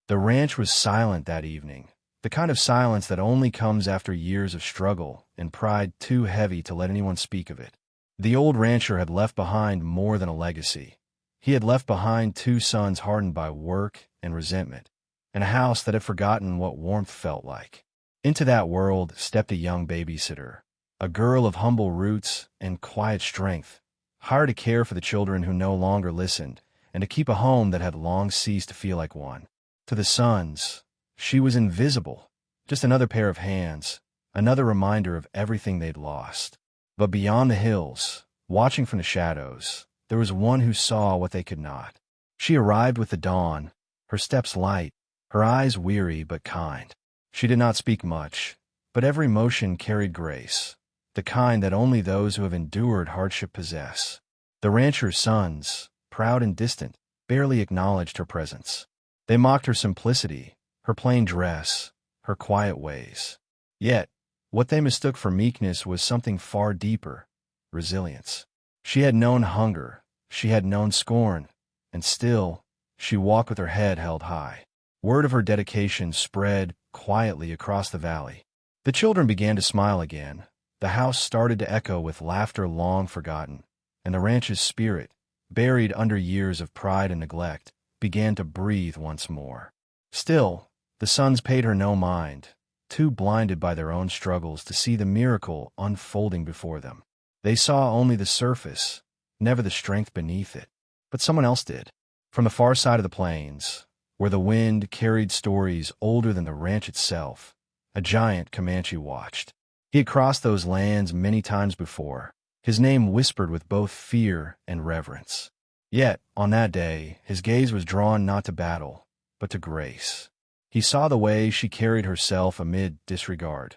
The ranch was silent that evening, the kind of silence that only comes after years of struggle and pride too heavy to let anyone speak of it. The old rancher had left behind more than a legacy. He had left behind two sons hardened by work and resentment, and a house that had forgotten what warmth felt like. Into that world stepped a young babysitter, a girl of humble roots and quiet strength, hired to care for the children who no longer listened, and to keep a home that had long ceased to feel like one. To the sons, she was invisible, just another pair of hands, another reminder of everything they'd lost. But beyond the hills, watching from the shadows, there was one who saw what they could not. She arrived with the dawn, her steps light, her eyes weary but kind. She did not speak much, but every motion carried grace, the kind that only those who have endured hardship possess. The rancher's sons, proud and distant, barely acknowledged her presence. They mocked her simplicity, her plain dress, her quiet ways. Yet, what they mistook for meekness was something far deeper: resilience. She had known hunger, she had known scorn, and still, she walked with her head held high. Word of her dedication spread quietly across the valley. The children began to smile again, the house started to echo with laughter long forgotten, and the ranch's spirit, buried under years of pride and neglect, began to breathe once more. Still, the sons paid her no mind, too blinded by their own struggles to see the miracle unfolding before them. They saw only the surface, never the strength beneath it. But someone else did. From the far side of the plains, where the wind carried stories older than the ranch itself, a giant Comanche watched. He had crossed those lands many times before, his name whispered with both fear and reverence. Yet, on that day, his gaze was drawn not to battle, but to grace. He saw the way she carried herself amid disregard,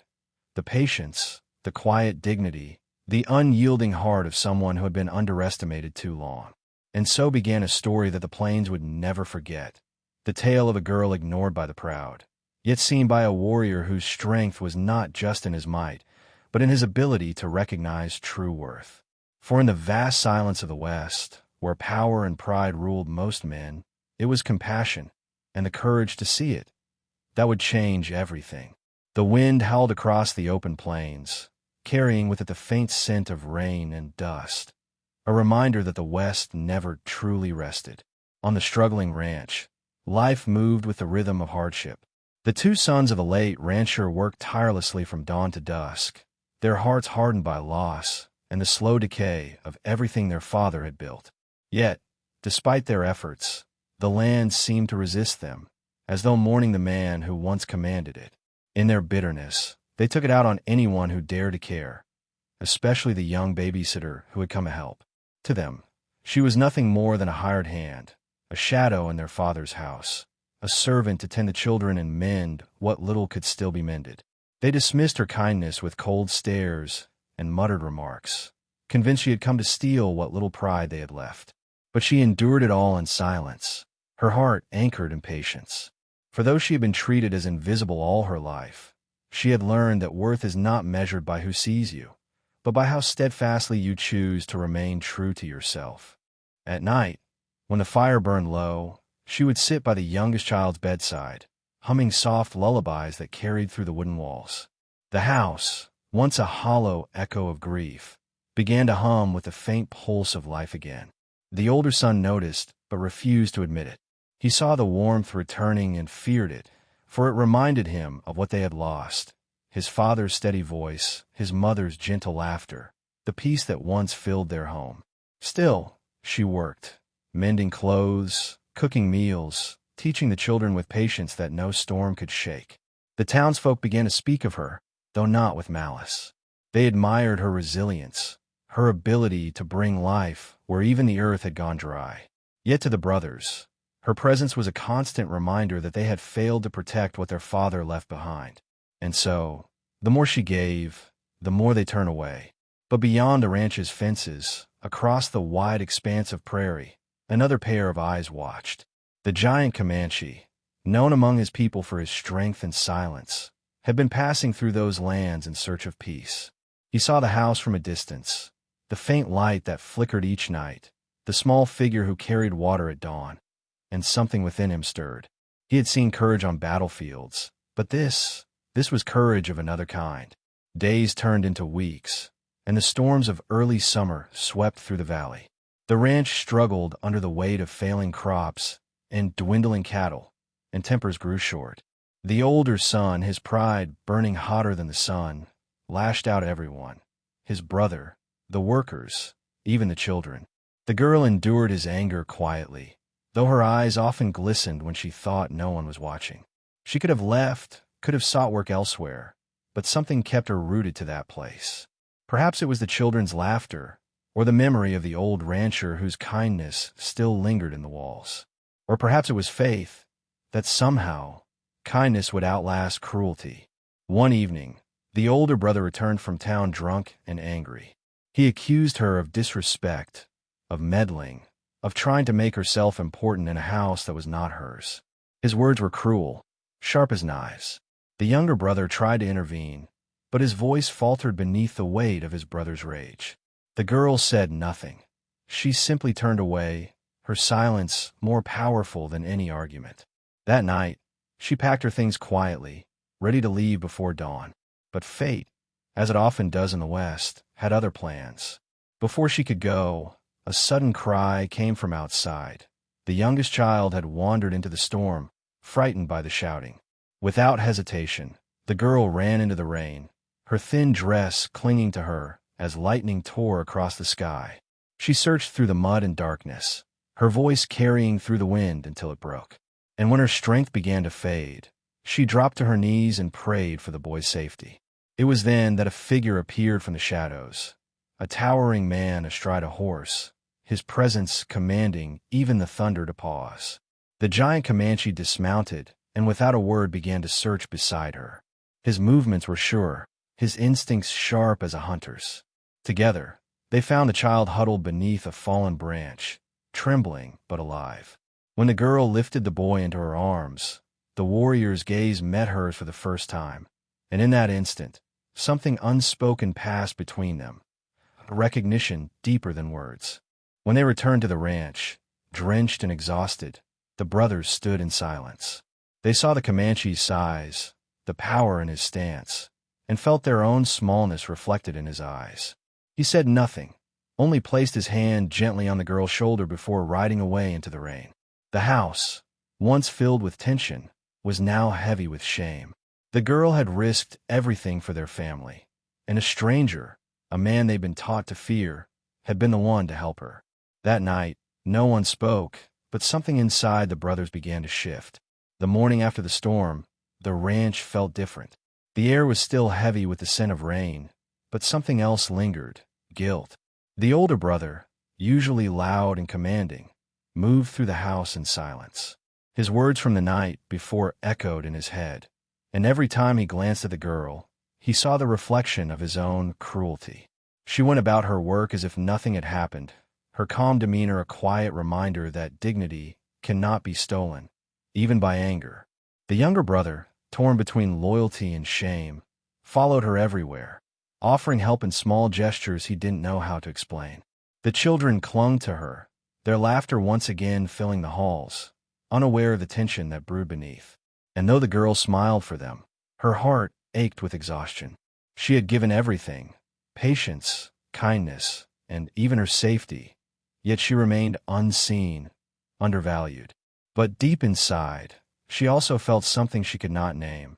the patience, the quiet dignity, the unyielding heart of someone who had been underestimated too long. And so began a story that the plains would never forget, the tale of a girl ignored by the proud, yet seen by a warrior whose strength was not just in his might, but in his ability to recognize true worth. For in the vast silence of the West, where power and pride ruled most men, it was compassion, and the courage to see it, that would change everything. The wind howled across the open plains, carrying with it the faint scent of rain and dust, a reminder that the West never truly rested. On the struggling ranch, life moved with the rhythm of hardship. The two sons of the late rancher worked tirelessly from dawn to dusk, their hearts hardened by loss and the slow decay of everything their father had built. Yet, despite their efforts, the land seemed to resist them, as though mourning the man who once commanded it. In their bitterness, they took it out on anyone who dared to care, especially the young babysitter who had come to help. To them, she was nothing more than a hired hand, a shadow in their father's house, a servant to tend the children and mend what little could still be mended. They dismissed her kindness with cold stares and muttered remarks, convinced she had come to steal what little pride they had left. But she endured it all in silence, her heart anchored in patience. For though she had been treated as invisible all her life, she had learned that worth is not measured by who sees you, but by how steadfastly you choose to remain true to yourself. At night, when the fire burned low, she would sit by the youngest child's bedside, humming soft lullabies that carried through the wooden walls. The house, once a hollow echo of grief, began to hum with the faint pulse of life again. The older son noticed, but refused to admit it. He saw the warmth returning and feared it, for it reminded him of what they had lost: his father's steady voice, his mother's gentle laughter, the peace that once filled their home. Still, she worked, mending clothes, cooking meals, teaching the children with patience that no storm could shake. The townsfolk began to speak of her, though not with malice. They admired her resilience, her ability to bring life where even the earth had gone dry. Yet to the brothers, her presence was a constant reminder that they had failed to protect what their father left behind. And so, the more she gave, the more they turned away. But beyond the ranch's fences, across the wide expanse of prairie, another pair of eyes watched. The giant Comanche, known among his people for his strength and silence, had been passing through those lands in search of peace. He saw the house from a distance, the faint light that flickered each night, the small figure who carried water at dawn, and something within him stirred. He had seen courage on battlefields, but this was courage of another kind. Days turned into weeks, and the storms of early summer swept through the valley. The ranch struggled under the weight of failing crops and dwindling cattle, and tempers grew short. The older son, his pride burning hotter than the sun, lashed out at everyone: his brother, the workers, even the children. The girl endured his anger quietly, though her eyes often glistened when she thought no one was watching. She could have left, could have sought work elsewhere, but something kept her rooted to that place. Perhaps it was the children's laughter, or the memory of the old rancher whose kindness still lingered in the walls. Or perhaps it was faith that somehow kindness would outlast cruelty. One evening, the older brother returned from town drunk and angry. He accused her of disrespect, of meddling, of trying to make herself important in a house that was not hers. His words were cruel, sharp as knives. The younger brother tried to intervene, but his voice faltered beneath the weight of his brother's rage. The girl said nothing. She simply turned away, her silence more powerful than any argument. That night, she packed her things quietly, ready to leave before dawn. But fate, as it often does in the West, had other plans. Before she could go, a sudden cry came from outside. The youngest child had wandered into the storm, frightened by the shouting. Without hesitation, the girl ran into the rain, her thin dress clinging to her as lightning tore across the sky. She searched through the mud and darkness, her voice carrying through the wind until it broke. And when her strength began to fade, she dropped to her knees and prayed for the boy's safety. It was then that a figure appeared from the shadows, a towering man astride a horse, his presence commanding even the thunder to pause. The giant Comanche dismounted and without a word began to search beside her. His movements were sure, his instincts sharp as a hunter's. Together, they found the child huddled beneath a fallen branch, trembling but alive. When the girl lifted the boy into her arms, the warrior's gaze met hers for the first time, and in that instant, something unspoken passed between them, a recognition deeper than words. When they returned to the ranch, drenched and exhausted, the brothers stood in silence. They saw the Comanche's size, the power in his stance, and felt their own smallness reflected in his eyes. He said nothing, only placed his hand gently on the girl's shoulder before riding away into the rain. The house, once filled with tension, was now heavy with shame. The girl had risked everything for their family, and a stranger, a man they'd been taught to fear, had been the one to help her. That night, no one spoke, but something inside the brothers began to shift. The morning after the storm, the ranch felt different. The air was still heavy with the scent of rain, but something else lingered: guilt. The older brother, usually loud and commanding, moved through the house in silence. His words from the night before echoed in his head, and every time he glanced at the girl, he saw the reflection of his own cruelty. She went about her work as if nothing had happened, her calm demeanor a quiet reminder that dignity cannot be stolen, even by anger. The younger brother, torn between loyalty and shame, followed her everywhere, offering help in small gestures he didn't know how to explain. The children clung to her, their laughter once again filling the halls, unaware of the tension that brewed beneath. And though the girl smiled for them, her heart ached with exhaustion. She had given everything: patience, kindness, and even her safety, yet she remained unseen, undervalued. But deep inside, she also felt something she could not name: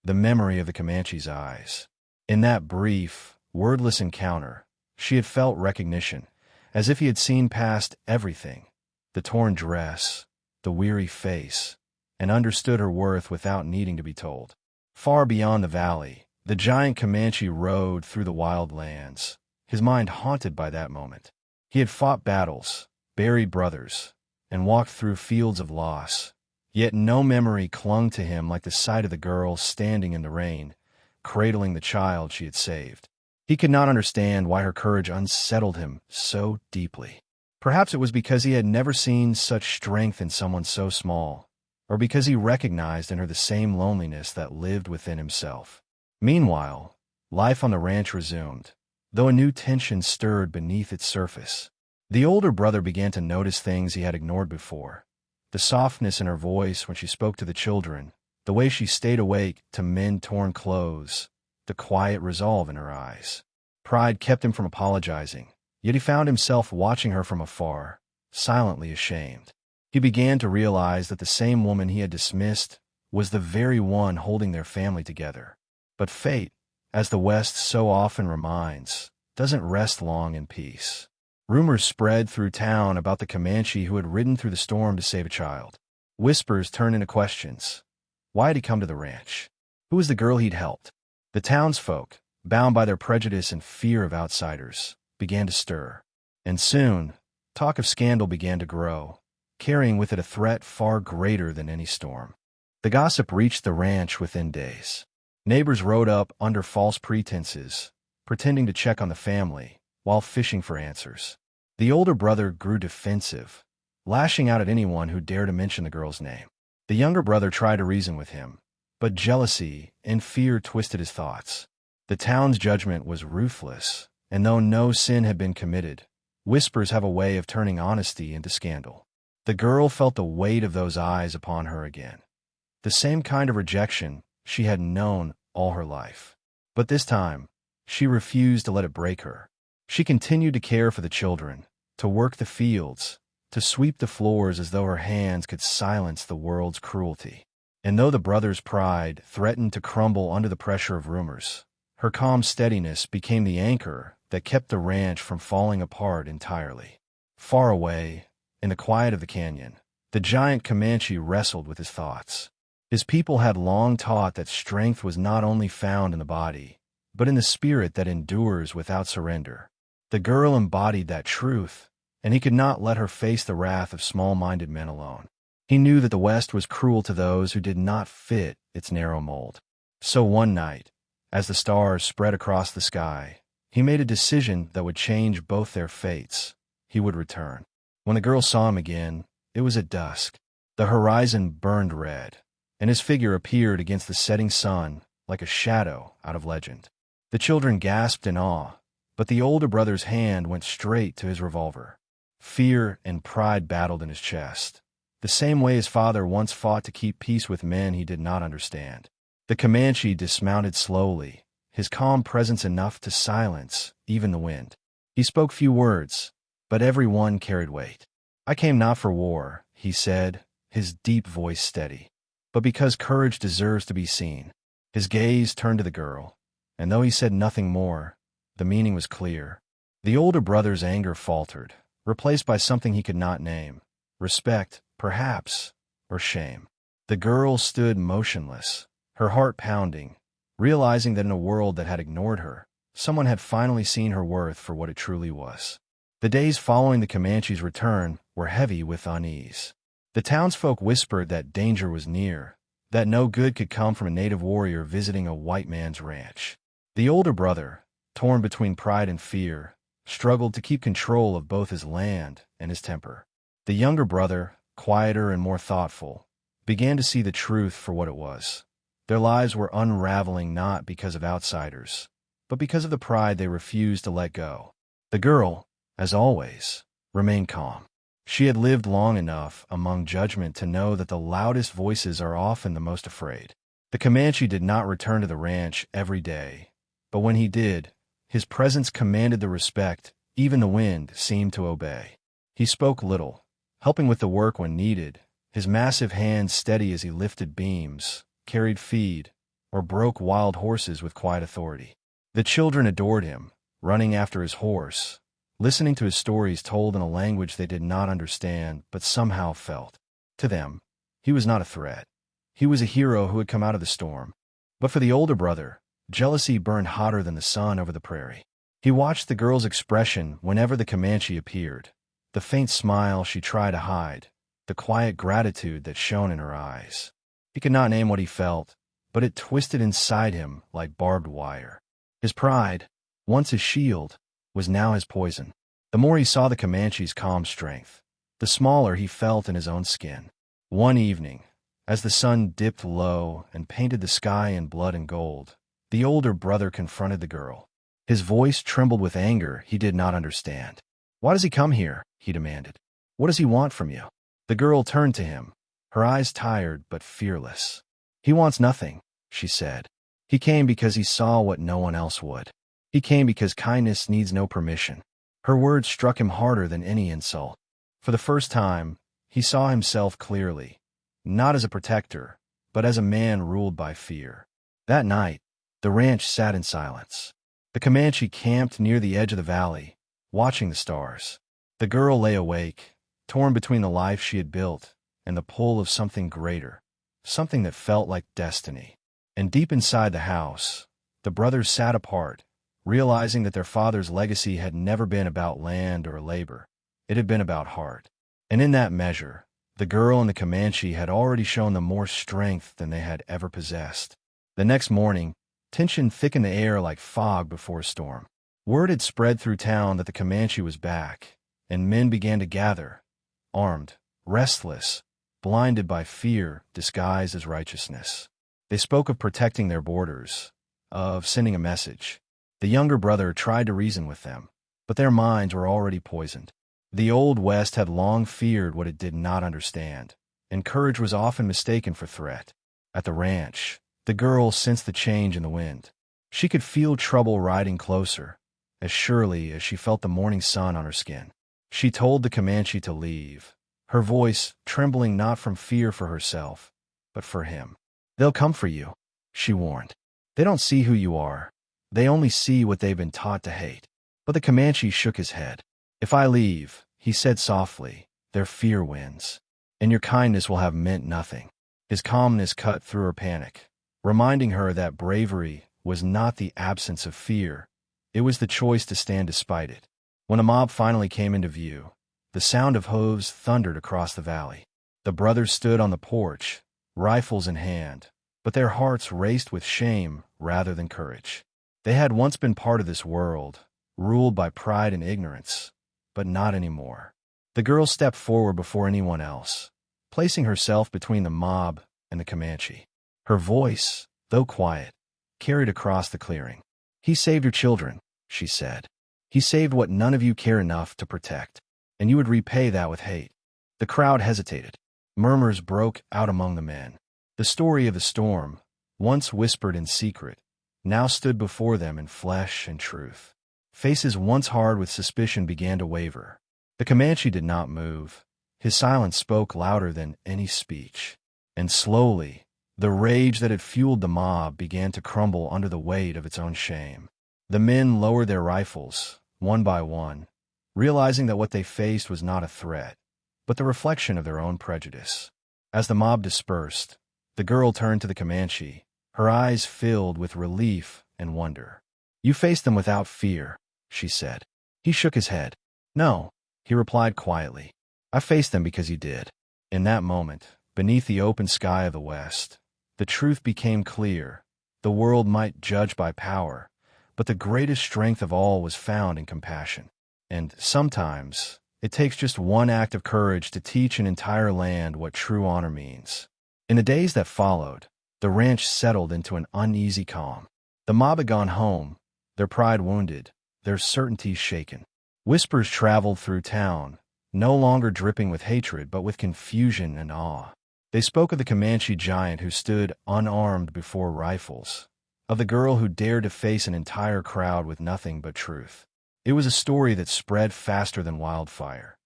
the memory of the Comanche's eyes. In that brief, wordless encounter, she had felt recognition, as if he had seen past everything: the torn dress, the weary face, and understood her worth without needing to be told. Far beyond the valley, the giant Comanche rode through the wild lands, his mind haunted by that moment. He had fought battles, buried brothers, and walked through fields of loss, yet no memory clung to him like the sight of the girl standing in the rain, cradling the child she had saved. He could not understand why her courage unsettled him so deeply. Perhaps it was because he had never seen such strength in someone so small, or because he recognized in her the same loneliness that lived within himself. Meanwhile, life on the ranch resumed, though a new tension stirred beneath its surface. The older brother began to notice things he had ignored before: The softness in her voice when she spoke to the children, the way she stayed awake to mend torn clothes, the quiet resolve in her eyes. Pride kept him from apologizing, yet he found himself watching her from afar, silently ashamed. He began to realize that the same woman he had dismissed was the very one holding their family together. But fate, as the West so often reminds, doesn't rest long in peace. Rumors spread through town about the Comanche who had ridden through the storm to save a child. Whispers turned into questions. Why had he come to the ranch? Who was the girl he'd helped? The townsfolk, bound by their prejudice and fear of outsiders, began to stir. And soon, talk of scandal began to grow, carrying with it a threat far greater than any storm. The gossip reached the ranch within days. Neighbors rode up under false pretenses, pretending to check on the family, while fishing for answers. The older brother grew defensive, lashing out at anyone who dared to mention the girl's name. The younger brother tried to reason with him, but jealousy and fear twisted his thoughts. The town's judgment was ruthless, and though no sin had been committed, whispers have a way of turning honesty into scandal. The girl felt the weight of those eyes upon her again. The same kind of rejection she had known all her life. But this time, she refused to let it break her. She continued to care for the children, to work the fields, to sweep the floors as though her hands could silence the world's cruelty. And though the brother's pride threatened to crumble under the pressure of rumors, her calm steadiness became the anchor that kept the ranch from falling apart entirely. Far away, in the quiet of the canyon, the giant Comanche wrestled with his thoughts. His people had long taught that strength was not only found in the body, but in the spirit that endures without surrender. The girl embodied that truth, and he could not let her face the wrath of small-minded men alone. He knew that the West was cruel to those who did not fit its narrow mold. So one night, as the stars spread across the sky, he made a decision that would change both their fates. He would return. When the girl saw him again, it was at dusk. The horizon burned red, and his figure appeared against the setting sun like a shadow out of legend. The children gasped in awe, but the older brother's hand went straight to his revolver. Fear and pride battled in his chest, the same way his father once fought to keep peace with men he did not understand. The Comanche dismounted slowly, his calm presence enough to silence even the wind. He spoke few words, but every one carried weight. "I came not for war," he said, his deep voice steady, "but because courage deserves to be seen." His gaze turned to the girl, and though he said nothing more, the meaning was clear. The older brother's anger faltered, replaced by something he could not name. Respect, perhaps, or shame. The girl stood motionless, her heart pounding, realizing that in a world that had ignored her, someone had finally seen her worth for what it truly was. The days following the Comanche's return were heavy with unease. The townsfolk whispered that danger was near, that no good could come from a native warrior visiting a white man's ranch. The older brother, torn between pride and fear, struggled to keep control of both his land and his temper. The younger brother, quieter and more thoughtful, began to see the truth for what it was. Their lives were unraveling not because of outsiders, but because of the pride they refused to let go. The girl, as always, remained calm. She had lived long enough among judgment to know that the loudest voices are often the most afraid. The Comanche did not return to the ranch every day, but when he did, his presence commanded the respect even the wind seemed to obey. He spoke little, helping with the work when needed, his massive hands steady as he lifted beams, carried feed, or broke wild horses with quiet authority. The children adored him, running after his horse, listening to his stories told in a language they did not understand but somehow felt. To them, he was not a threat. He was a hero who had come out of the storm. But for the older brother, jealousy burned hotter than the sun over the prairie. He watched the girl's expression whenever the Comanche appeared, the faint smile she tried to hide, the quiet gratitude that shone in her eyes. He could not name what he felt, but it twisted inside him like barbed wire. His pride, once his shield, was now his poison. The more he saw the Comanche's calm strength, the smaller he felt in his own skin. One evening, as the sun dipped low and painted the sky in blood and gold, the older brother confronted the girl. His voice trembled with anger he did not understand. "Why does he come here?" he demanded. "What does he want from you?" The girl turned to him, her eyes tired but fearless. "He wants nothing," she said. "He came because he saw what no one else would. He came because kindness needs no permission." Her words struck him harder than any insult. For the first time, he saw himself clearly, not as a protector, but as a man ruled by fear. That night, the ranch sat in silence. The Comanche camped near the edge of the valley, watching the stars. The girl lay awake, torn between the life she had built and the pull of something greater, something that felt like destiny. And deep inside the house, the brothers sat apart, realizing that their father's legacy had never been about land or labor. It had been about heart. And in that measure, the girl and the Comanche had already shown them more strength than they had ever possessed. The next morning, tension thickened the air like fog before a storm. Word had spread through town that the Comanche was back, and men began to gather, armed, restless, blinded by fear disguised as righteousness. They spoke of protecting their borders, of sending a message. The younger brother tried to reason with them, but their minds were already poisoned. The Old West had long feared what it did not understand, and courage was often mistaken for threat. At the ranch, the girl sensed the change in the wind. She could feel trouble riding closer, as surely as she felt the morning sun on her skin. She told the Comanche to leave, her voice trembling not from fear for herself, but for him. "They'll come for you," she warned. "They don't see who you are. They only see what they've been taught to hate." But the Comanche shook his head. "If I leave," he said softly, "their fear wins, and your kindness will have meant nothing." His calmness cut through her panic, reminding her that bravery was not the absence of fear, it was the choice to stand despite it. When a mob finally came into view, the sound of hooves thundered across the valley. The brothers stood on the porch, rifles in hand, but their hearts raced with shame rather than courage. They had once been part of this world, ruled by pride and ignorance, but not anymore. The girl stepped forward before anyone else, placing herself between the mob and the Comanche. Her voice, though quiet, carried across the clearing. "He saved your children," she said. "He saved what none of you care enough to protect, and you would repay that with hate." The crowd hesitated. Murmurs broke out among the men. The story of the storm, once whispered in secret, now stood before them in flesh and truth. Faces once hard with suspicion began to waver. The Comanche did not move. His silence spoke louder than any speech. And slowly, the rage that had fueled the mob began to crumble under the weight of its own shame. The men lowered their rifles, one by one, realizing that what they faced was not a threat, but the reflection of their own prejudice. As the mob dispersed, the girl turned to the Comanche, her eyes filled with relief and wonder. "You faced them without fear," she said. He shook his head. "No," he replied quietly. "I faced them because you did." In that moment, beneath the open sky of the West, the truth became clear. The world might judge by power, but the greatest strength of all was found in compassion. And sometimes, it takes just one act of courage to teach an entire land what true honor means. In the days that followed, the ranch settled into an uneasy calm. The mob had gone home, their pride wounded, their certainty shaken. Whispers traveled through town, no longer dripping with hatred but with confusion and awe. They spoke of the Comanche giant who stood unarmed before rifles, of the girl who dared to face an entire crowd with nothing but truth. It was a story that spread faster than wildfire,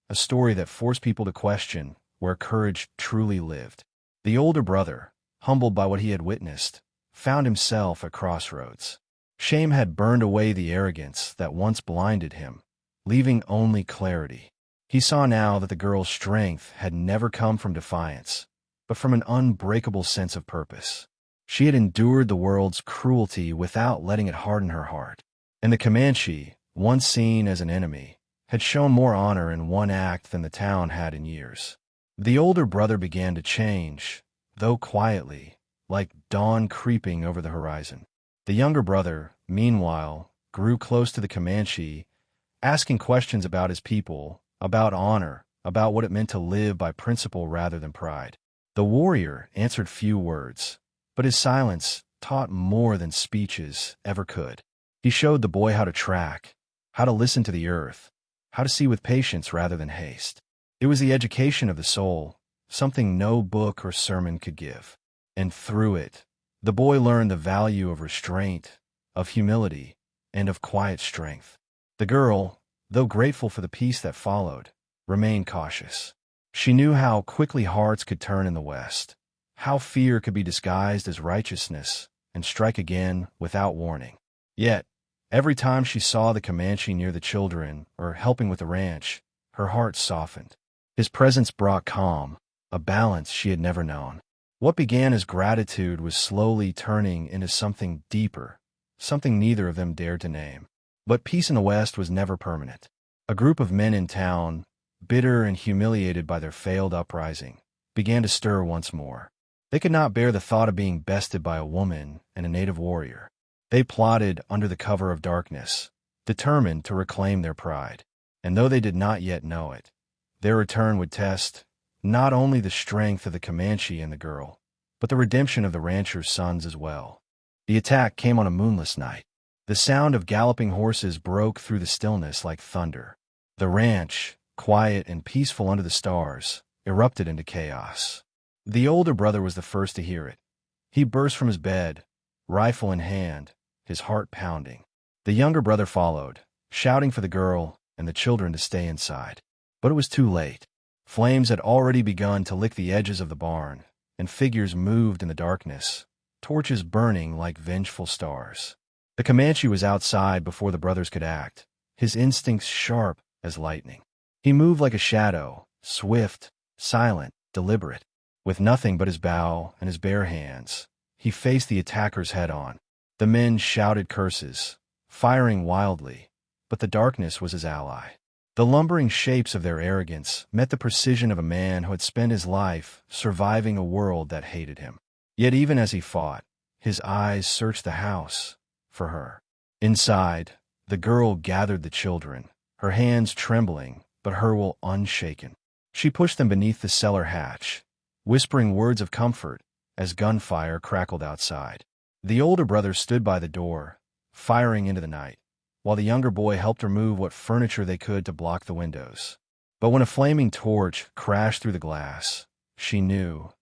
a story that forced people to question where courage truly lived. The older brother, humbled by what he had witnessed, found himself at crossroads. Shame had burned away the arrogance that once blinded him, leaving only clarity. He saw now that the girl's strength had never come from defiance, but from an unbreakable sense of purpose. She had endured the world's cruelty without letting it harden her heart. And the Comanche, once seen as an enemy, had shown more honor in one act than the town had in years. The older brother began to change, though quietly, like dawn creeping over the horizon. The younger brother, meanwhile, grew close to the Comanche, asking questions about his people, about honor, about what it meant to live by principle rather than pride. The warrior answered few words, but his silence taught more than speeches ever could. He showed the boy how to track, how to listen to the earth, how to see with patience rather than haste. It was the education of the soul, something no book or sermon could give. And through it, the boy learned the value of restraint, of humility, and of quiet strength. The girl, though grateful for the peace that followed, remained cautious. She knew how quickly hearts could turn in the West, how fear could be disguised as righteousness and strike again without warning. Yet, every time she saw the Comanche near the children or helping with the ranch, her heart softened. His presence brought calm, a balance she had never known. What began as gratitude was slowly turning into something deeper, something neither of them dared to name. But peace in the West was never permanent. A group of men in town, bitter and humiliated by their failed uprising, began to stir once more. They could not bear the thought of being bested by a woman and a native warrior. They plotted under the cover of darkness, determined to reclaim their pride. And though they did not yet know it, their return would test not only the strength of the Comanche and the girl, but the redemption of the rancher's sons as well. The attack came on a moonless night. The sound of galloping horses broke through the stillness like thunder. The ranch, quiet and peaceful under the stars, erupted into chaos. The older brother was the first to hear it. He burst from his bed, rifle in hand, his heart pounding. The younger brother followed, shouting for the girl and the children to stay inside. But it was too late. Flames had already begun to lick the edges of the barn, and figures moved in the darkness, torches burning like vengeful stars. The Comanche was outside before the brothers could act, his instincts sharp as lightning. He moved like a shadow, swift, silent, deliberate. With nothing but his bow and his bare hands, he faced the attackers head-on. The men shouted curses, firing wildly, but the darkness was his ally. The lumbering shapes of their arrogance met the precision of a man who had spent his life surviving a world that hated him. Yet even as he fought, his eyes searched the house for her. Inside, the girl gathered the children, her hands trembling, but her will unshaken. She pushed them beneath the cellar hatch, whispering words of comfort as gunfire crackled outside. The older brother stood by the door, firing into the night, while the younger boy helped remove what furniture they could to block the windows. But when a flaming torch crashed through the glass, she knew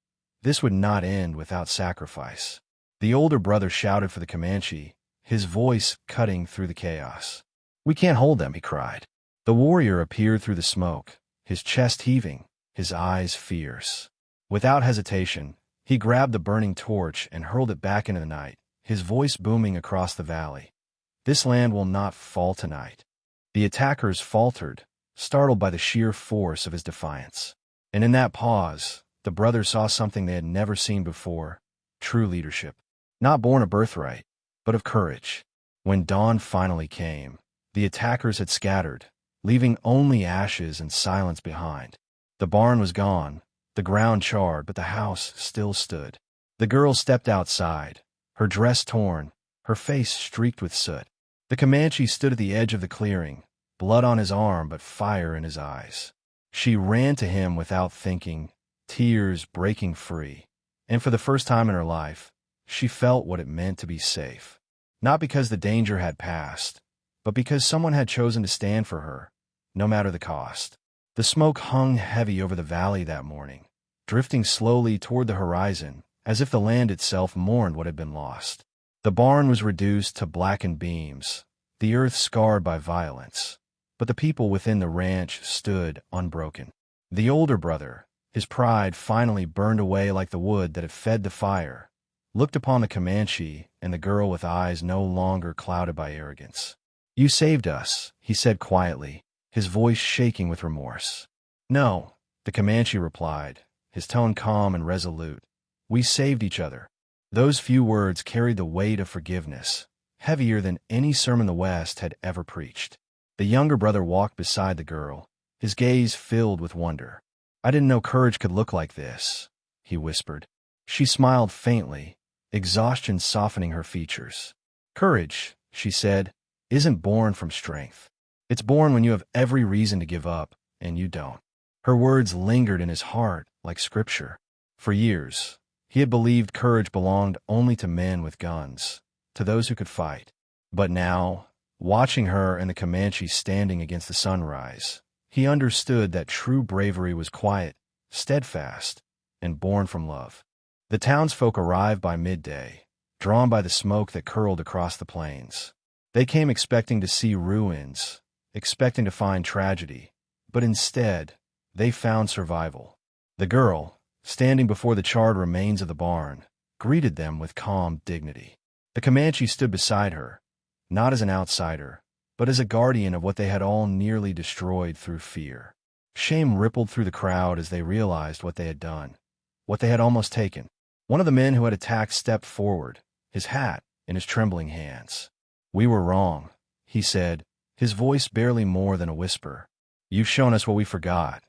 this would not end without sacrifice. The older brother shouted for the Comanche, his voice cutting through the chaos. "We can't hold them," he cried. The warrior appeared through the smoke, his chest heaving, his eyes fierce. Without hesitation, he grabbed the burning torch and hurled it back into the night, his voice booming across the valley. "This land will not fall tonight." The attackers faltered, startled by the sheer force of his defiance. And in that pause, the brothers saw something they had never seen before: true leadership. Not born of birthright, but of courage. When dawn finally came, the attackers had scattered, leaving only ashes and silence behind. The barn was gone, the ground charred, but the house still stood. The girl stepped outside, her dress torn, her face streaked with soot. The Comanche stood at the edge of the clearing, blood on his arm but fire in his eyes. She ran to him without thinking, tears breaking free. And for the first time in her life, she felt what it meant to be safe. Not because the danger had passed, but because someone had chosen to stand for her, no matter the cost. The smoke hung heavy over the valley that morning, drifting slowly toward the horizon, as if the land itself mourned what had been lost. The barn was reduced to blackened beams, the earth scarred by violence, but the people within the ranch stood unbroken. The older brother, his pride finally burned away like the wood that had fed the fire, looked upon the Comanche and the girl with eyes no longer clouded by arrogance. "You saved us," he said quietly, his voice shaking with remorse. "No," the Comanche replied, his tone calm and resolute. "We saved each other." Those few words carried the weight of forgiveness, heavier than any sermon the West had ever preached. The younger brother walked beside the girl, his gaze filled with wonder. "I didn't know courage could look like this," he whispered. She smiled faintly, exhaustion softening her features. "Courage," she said, "isn't born from strength. It's born when you have every reason to give up, and you don't." Her words lingered in his heart like scripture. For years, he had believed courage belonged only to men with guns, to those who could fight. But now, watching her and the Comanche standing against the sunrise, He understood that true bravery was quiet, steadfast, and born from love. The townsfolk arrived by midday, drawn by the smoke that curled across the plains. They came expecting to see ruins, expecting to find tragedy, but instead, they found survival. The girl, standing before the charred remains of the barn, greeted them with calm dignity. The Comanche stood beside her, not as an outsider, but as a guardian of what they had all nearly destroyed through fear. Shame rippled through the crowd as they realized what they had done, what they had almost taken. One of the men who had attacked stepped forward, his hat in his trembling hands. "We were wrong," he said, his voice barely more than a whisper. "You've shown us what we forgot.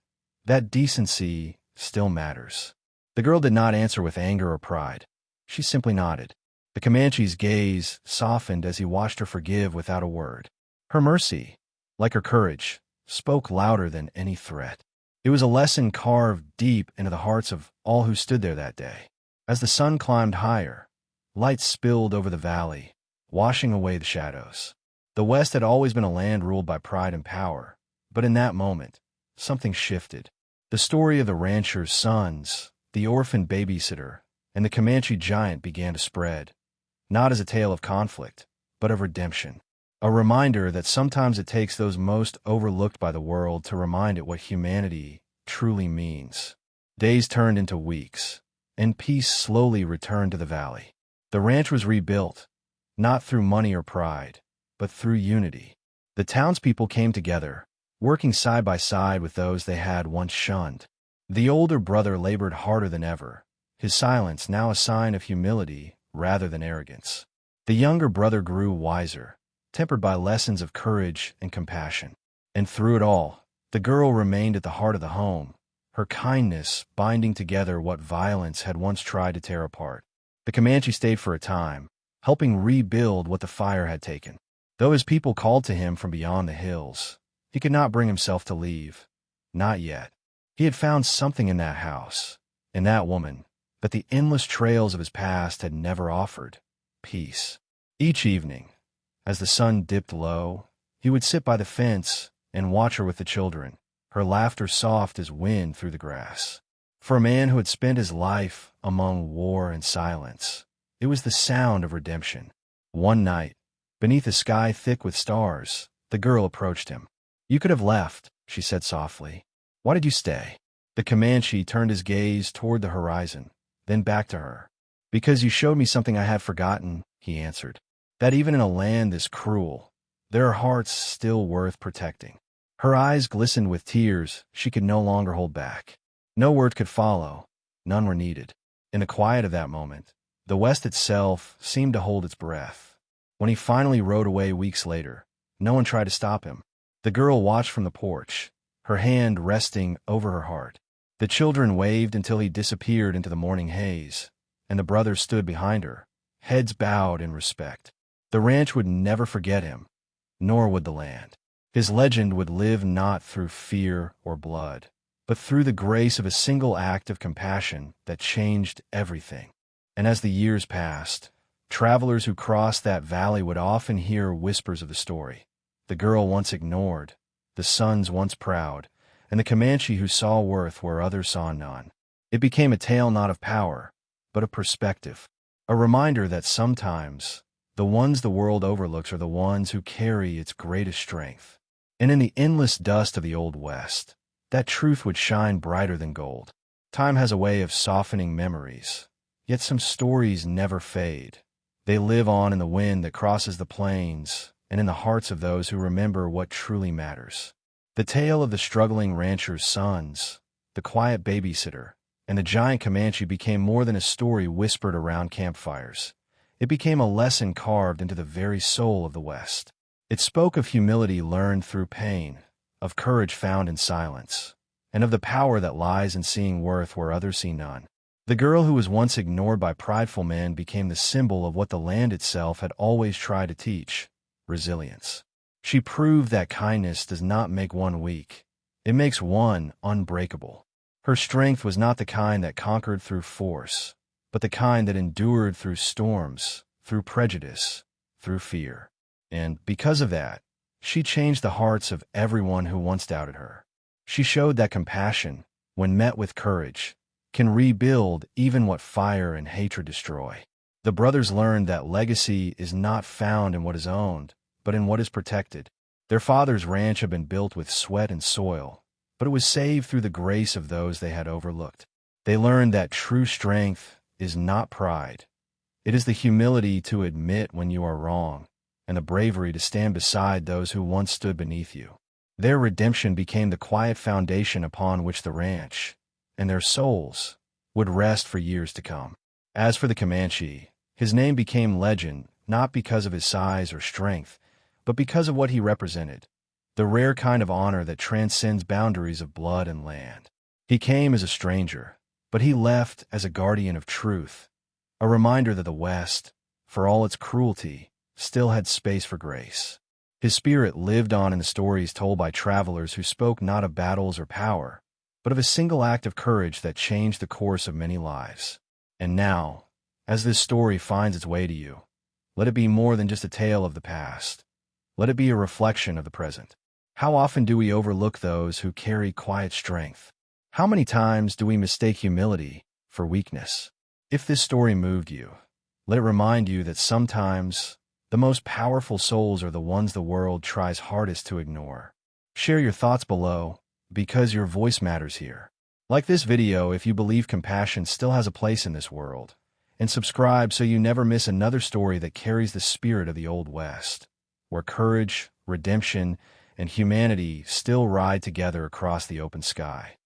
That decency still matters." The girl did not answer with anger or pride. She simply nodded. The Comanche's gaze softened as he watched her forgive without a word. Her mercy, like her courage, spoke louder than any threat. It was a lesson carved deep into the hearts of all who stood there that day. As the sun climbed higher, light spilled over the valley, washing away the shadows. The West had always been a land ruled by pride and power, but in that moment, something shifted. The story of the rancher's sons, the orphaned babysitter, and the Comanche giant began to spread, not as a tale of conflict, but of redemption. A reminder that sometimes it takes those most overlooked by the world to remind it what humanity truly means. Days turned into weeks, and peace slowly returned to the valley. The ranch was rebuilt, not through money or pride, but through unity. The townspeople came together, working side by side with those they had once shunned. The older brother labored harder than ever, his silence now a sign of humility rather than arrogance. The younger brother grew wiser, tempered by lessons of courage and compassion. And through it all, the girl remained at the heart of the home, her kindness binding together what violence had once tried to tear apart. The Comanche stayed for a time, helping rebuild what the fire had taken. Though his people called to him from beyond the hills, he could not bring himself to leave. Not yet. He had found something in that house, in that woman, that the endless trails of his past had never offered: peace. Each evening, as the sun dipped low, he would sit by the fence and watch her with the children, her laughter soft as wind through the grass. For a man who had spent his life among war and silence, it was the sound of redemption. One night, beneath a sky thick with stars, the girl approached him. "You could have left," she said softly. "Why did you stay?" The Comanche turned his gaze toward the horizon, then back to her. "Because you showed me something I had forgotten," he answered. "That even in a land this cruel, there are hearts still worth protecting." Her eyes glistened with tears she could no longer hold back. No word could follow, none were needed. In the quiet of that moment, the West itself seemed to hold its breath. When he finally rode away weeks later, no one tried to stop him. The girl watched from the porch, her hand resting over her heart. The children waved until he disappeared into the morning haze, and the brothers stood behind her, heads bowed in respect. The ranch would never forget him, nor would the land. His legend would live not through fear or blood, but through the grace of a single act of compassion that changed everything. And as the years passed, travelers who crossed that valley would often hear whispers of the story: the girl once ignored, the sons once proud, and the Comanche who saw worth where others saw none. It became a tale not of power, but of perspective, a reminder that sometimes the ones the world overlooks are the ones who carry its greatest strength. And in the endless dust of the Old West, that truth would shine brighter than gold. Time has a way of softening memories, yet some stories never fade. They live on in the wind that crosses the plains and in the hearts of those who remember what truly matters. The tale of the struggling rancher's sons, the quiet babysitter, and the giant Comanche became more than a story whispered around campfires. It became a lesson carved into the very soul of the West. It spoke of humility learned through pain, of courage found in silence, and of the power that lies in seeing worth where others see none. The girl who was once ignored by prideful men became the symbol of what the land itself had always tried to teach: resilience. She proved that kindness does not make one weak, it makes one unbreakable. Her strength was not the kind that conquered through force, but the kind that endured through storms, through prejudice, through fear. And because of that, she changed the hearts of everyone who once doubted her. She showed that compassion, when met with courage, can rebuild even what fire and hatred destroy. The brothers learned that legacy is not found in what is owned, but in what is protected. Their father's ranch had been built with sweat and soil, but it was saved through the grace of those they had overlooked. They learned that true strength is not pride. It is the humility to admit when you are wrong, and the bravery to stand beside those who once stood beneath you. Their redemption became the quiet foundation upon which the ranch, and their souls, would rest for years to come. As for the Comanche, his name became legend not because of his size or strength, but because of what he represented, the rare kind of honor that transcends boundaries of blood and land. He came as a stranger, but he left as a guardian of truth, a reminder that the West, for all its cruelty, still had space for grace. His spirit lived on in the stories told by travelers who spoke not of battles or power, but of a single act of courage that changed the course of many lives. And now, as this story finds its way to you, let it be more than just a tale of the past. Let it be a reflection of the present. How often do we overlook those who carry quiet strength? How many times do we mistake humility for weakness? If this story moved you, let it remind you that sometimes the most powerful souls are the ones the world tries hardest to ignore. Share your thoughts below, because your voice matters here. Like this video if you believe compassion still has a place in this world, and subscribe so you never miss another story that carries the spirit of the Old West, where courage, redemption, and humanity still ride together across the open sky.